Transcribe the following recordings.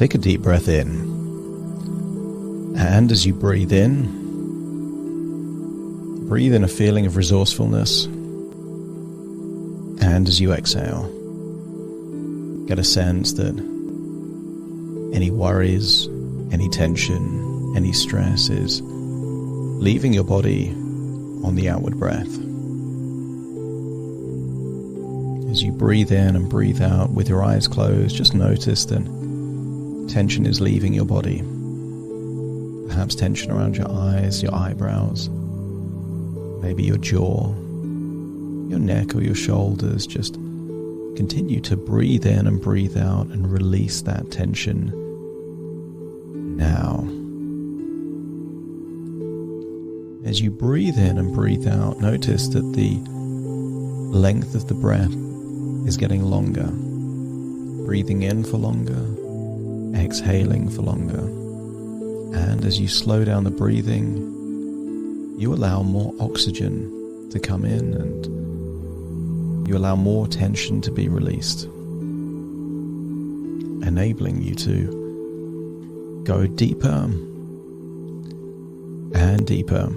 Take a deep breath in, and as you breathe in a feeling of resourcefulness, and as you exhale, get a sense that any worries, any tension, any stress is leaving your body on the outward breath. As you breathe in and breathe out with your eyes closed, just notice that tension is leaving your body. Perhaps tension around your eyes, your eyebrows, maybe your jaw, your neck or your shoulders. Just continue to breathe in and breathe out and release that tension now. As you breathe in and breathe out, notice that the length of the breath is getting longer. Breathing in for longer, exhaling for longer. And as you slow down the breathing, you allow more oxygen to come in and you allow more tension to be released, enabling you to go deeper and deeper,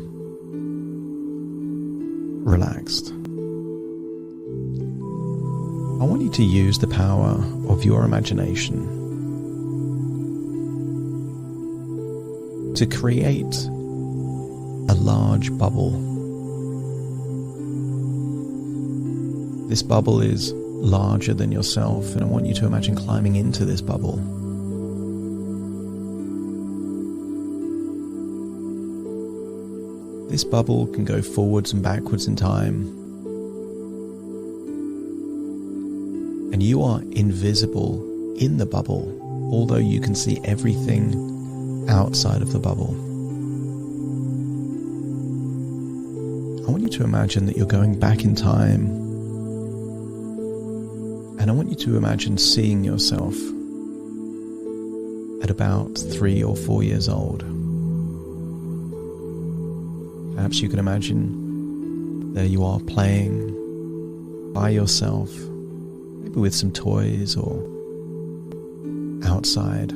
relaxed. I want you to use the power of your imagination to create a large bubble. This bubble is larger than yourself, and I want you to imagine climbing into this bubble. This bubble can go forwards and backwards in time, and you are invisible in the bubble, although you can see everything outside of the bubble. I want you to imagine that you're going back in time, and I want you to imagine seeing yourself at about 3 or 4 years old. Perhaps you can imagine there you are playing by yourself, maybe with some toys or outside.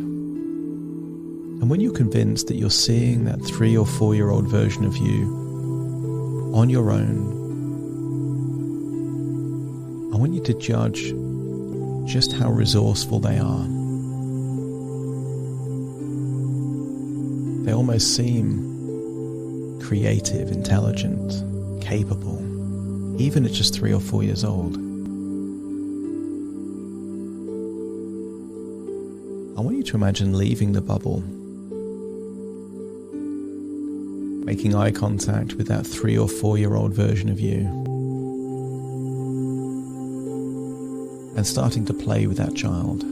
And when you're convinced that you're seeing that 3 or 4 year old version of you on your own, I want you to judge just how resourceful they are. They almost seem creative, intelligent, capable, even at just 3 or 4 years old. I want you to imagine leaving the bubble, making eye contact with that 3 or 4 year old version of you, and starting to play with that child.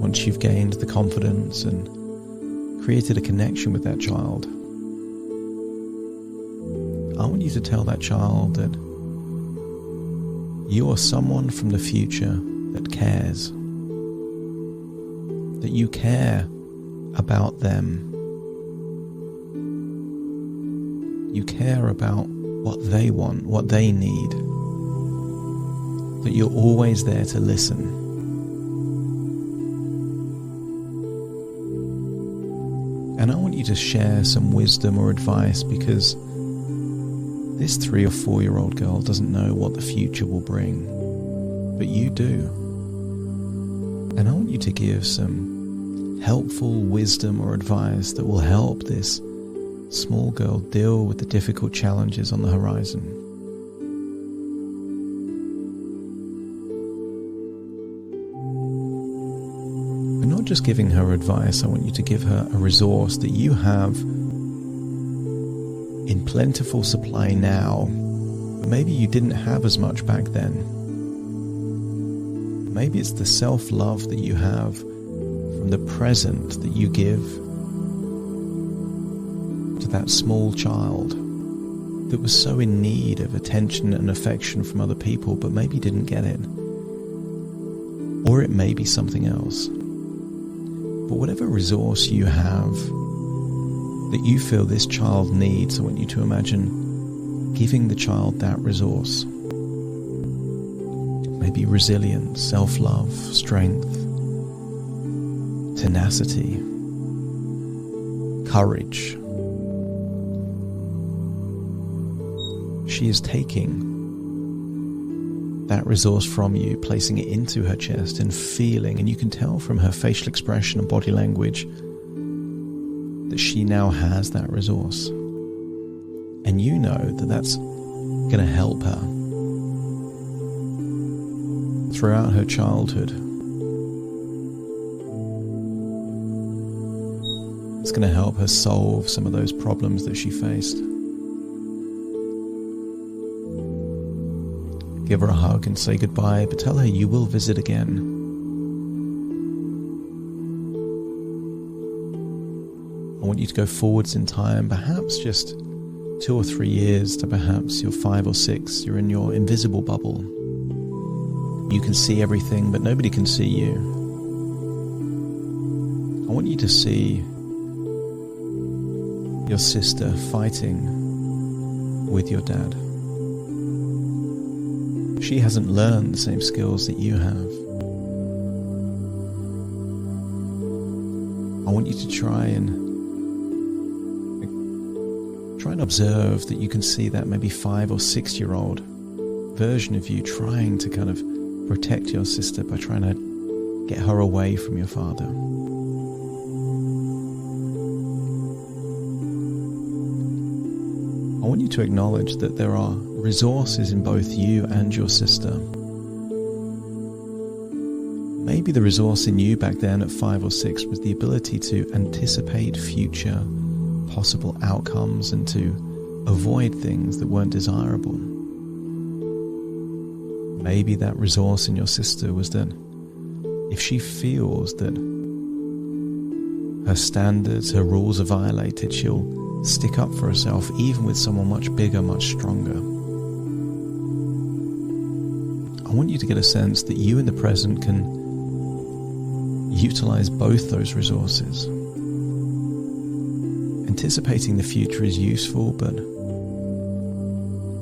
Once you've gained the confidence and created a connection with that child, I want you to tell that child that you are someone from the future that cares, that you care about them. You care about what they want, what they need, that you're always there to listen. And I want you to share some wisdom or advice, because this 3 or 4 year old girl doesn't know what the future will bring, but you do. And I want you to give some helpful wisdom or advice that will help this small girl deal with the difficult challenges on the horizon. But not just giving her advice, I want you to give her a resource that you have in plentiful supply now, but maybe you didn't have as much back then. Maybe it's the self-love that you have from the present that you give to that small child that was so in need of attention and affection from other people, but maybe didn't get it. Or it may be something else. But whatever resource you have that you feel this child needs, I want you to imagine giving the child that resource. maybe resilience, self-love, strength, tenacity, courage. She is taking that resource from you, placing it into her chest and feeling, and you can tell from her facial expression and body language that she now has that resource. And you know that that's going to help her throughout her childhood. It's going to help her solve some of those problems that she faced. Give her a hug and say goodbye, but tell her you will visit again. I want you to go forwards in time, perhaps just 2 or 3 years to perhaps you're 5 or 6, you're in your invisible bubble. You can see everything, but nobody can see you. I want you to see your sister fighting with your dad. She hasn't learned the same skills that you have. I want you to try and observe that you can see that maybe 5 or 6 year old version of you trying to kind of protect your sister by trying to get her away from your father. I want you to acknowledge that there are resources in both you and your sister. Maybe the resource in you back then at 5 or 6 was the ability to anticipate future possible outcomes and to avoid things that weren't desirable. Maybe that resource in your sister was that if she feels that her standards, her rules are violated, she'll stick up for herself even with someone much bigger, much stronger. I want you to get a sense that you in the present can utilize both those resources. Anticipating the future is useful, but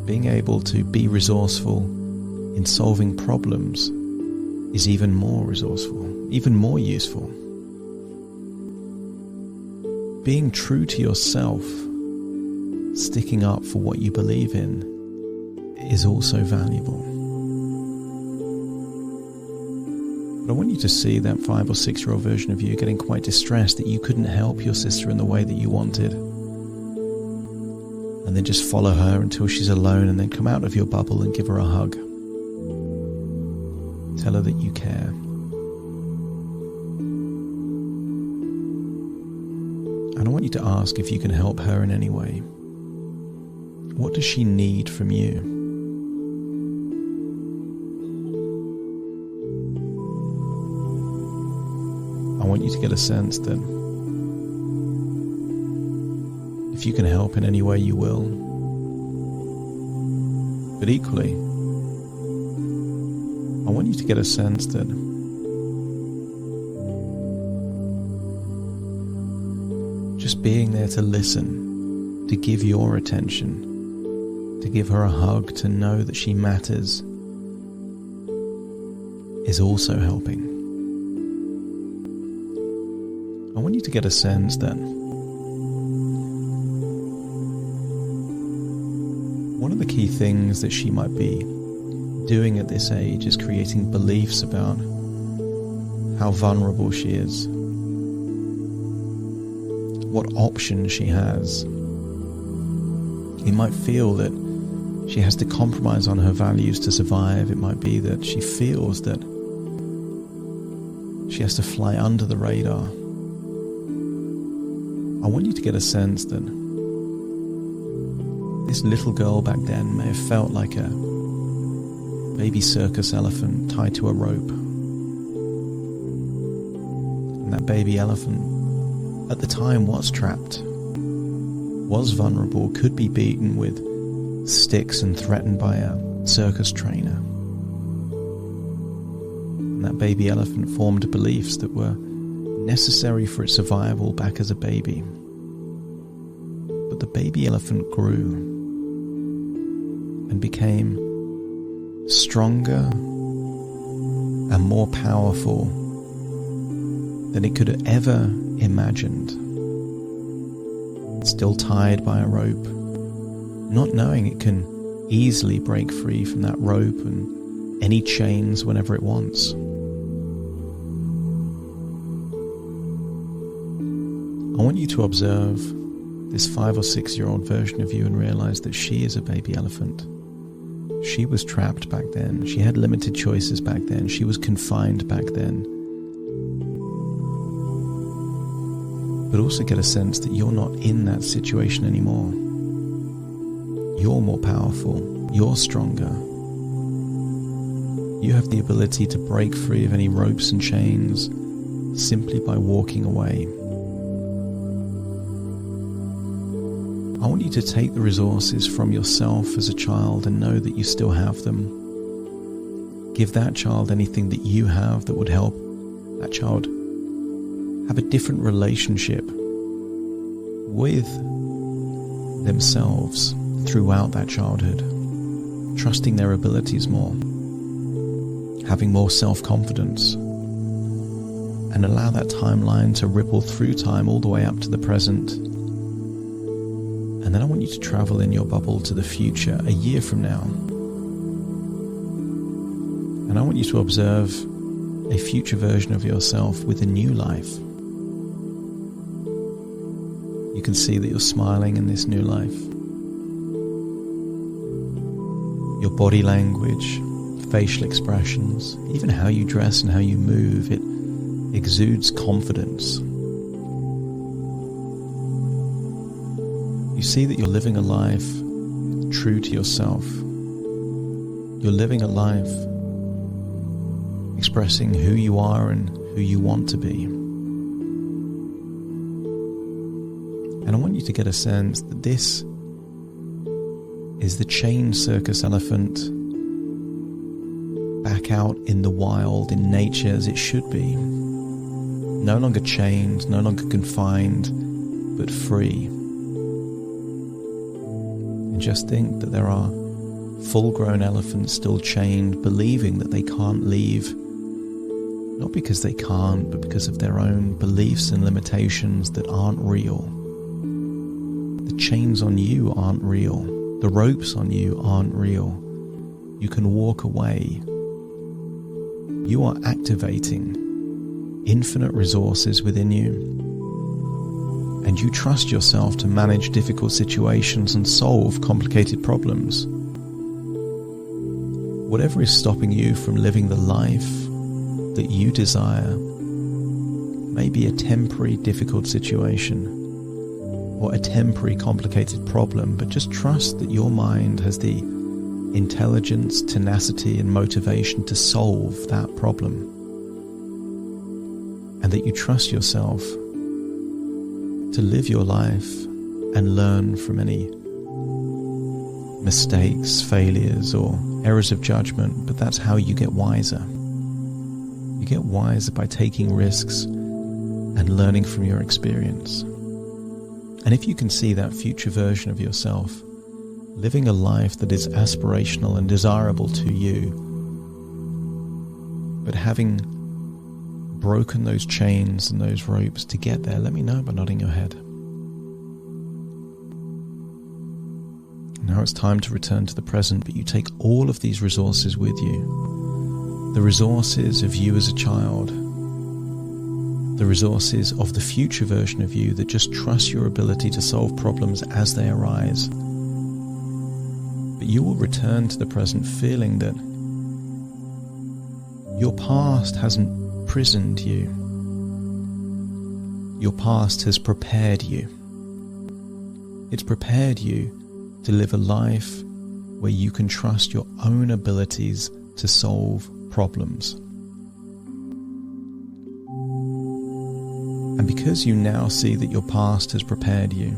being able to be resourceful in solving problems is even more resourceful, even more useful. Being true to yourself, sticking up for what you believe in, is also valuable. But I want you to see that 5 or 6 year old version of you getting quite distressed that you couldn't help your sister in the way that you wanted. And then just follow her until she's alone, and then come out of your bubble and give her a hug. Tell her that you care. And I want you to ask if you can help her in any way. What does she need from you? I want you to get a sense that if you can help in any way, you will. But equally, I want you to get a sense that just being there to listen, to give your attention, to give her a hug, to know that she matters, is also helping. I want you to get a sense that one of the key things that she might be doing at this age is creating beliefs about how vulnerable she is, what options she has. You might feel that she has to compromise on her values to survive. It might be that she feels that she has to fly under the radar. I want you to get a sense that this little girl back then may have felt like a baby circus elephant tied to a rope. And that baby elephant at the time was trapped, was vulnerable, could be beaten with sticks and threatened by a circus trainer. And that baby elephant formed beliefs that were necessary for its survival back as a baby. But the baby elephant grew and became stronger and more powerful than it could have ever imagined. Still tied by a rope, not knowing it can easily break free from that rope and any chains whenever it wants. I want you to observe this 5 or 6 year old version of you and realize that she is a baby elephant. She was trapped back then. She had limited choices back then. She was confined back then. But also get a sense that you're not in that situation anymore. You're more powerful. You're stronger. You have the ability to break free of any ropes and chains simply by walking away. I want you to take the resources from yourself as a child and know that you still have them. Give that child anything that you have that would help that child have a different relationship with themselves throughout that childhood, trusting their abilities more, having more self-confidence, and allow that timeline to ripple through time all the way up to the present. And then I want you to travel in your bubble to the future, a year from now. And I want you to observe a future version of yourself with a new life. You can see that you're smiling in this new life. Your body language, facial expressions, even how you dress and how you move, it exudes confidence. You see that you're living a life true to yourself. You're living a life expressing who you are and who you want to be. And I want you to get a sense that this is the chained circus elephant back out in the wild, in nature as it should be. No longer chained, no longer confined, but free. And just think that there are full-grown elephants still chained, believing that they can't leave, not because they can't, but because of their own beliefs and limitations that aren't real. The chains on you aren't real. The ropes on you aren't real. You can walk away. You are activating infinite resources within you. And you trust yourself to manage difficult situations and solve complicated problems. Whatever is stopping you from living the life that you desire may be a temporary difficult situation or a temporary complicated problem, but just trust that your mind has the intelligence, tenacity, and motivation to solve that problem. And that you trust yourself to live your life and learn from any mistakes, failures, or errors of judgment, but that's how you get wiser. You get wiser by taking risks and learning from your experience. And if you can see that future version of yourself living a life that is aspirational and desirable to you, but having broken those chains and those ropes to get there, let me know by nodding your head. Now it's time to return to the present, but you take all of these resources with you. The resources of you as a child, the resources of the future version of you that just trusts your ability to solve problems as they arise. But you will return to the present feeling that your past hasn't imprisoned you. Your past has prepared you. It's prepared you to live a life where you can trust your own abilities to solve problems. And because you now see that your past has prepared you,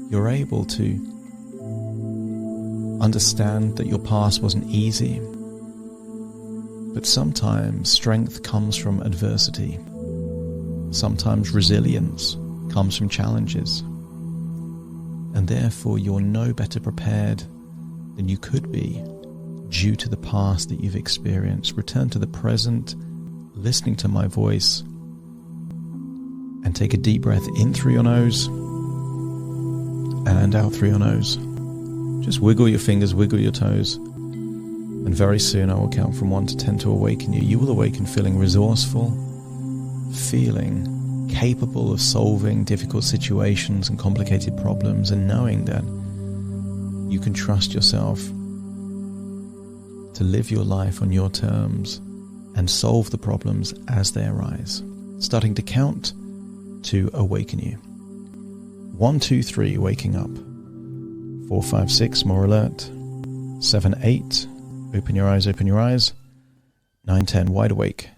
you're able to understand that your past wasn't easy, but sometimes strength comes from adversity. Sometimes resilience comes from challenges. And therefore you're no better prepared than you could be due to the past that you've experienced. Return to the present, listening to my voice, and take a deep breath in through your nose and out through your nose. Just wiggle your fingers, wiggle your toes, and very soon I will count from 1 to 10 to awaken you. You will awaken feeling resourceful, feeling capable of solving difficult situations and complicated problems, and knowing that you can trust yourself to live your life on your terms and solve the problems as they arise. Starting to count to awaken you. 1, 2, 3, waking up. 4, 5, 6, more alert. 7, 8, open your eyes, open your eyes. 9, 10, wide awake,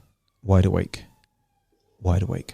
wide awake, wide awake.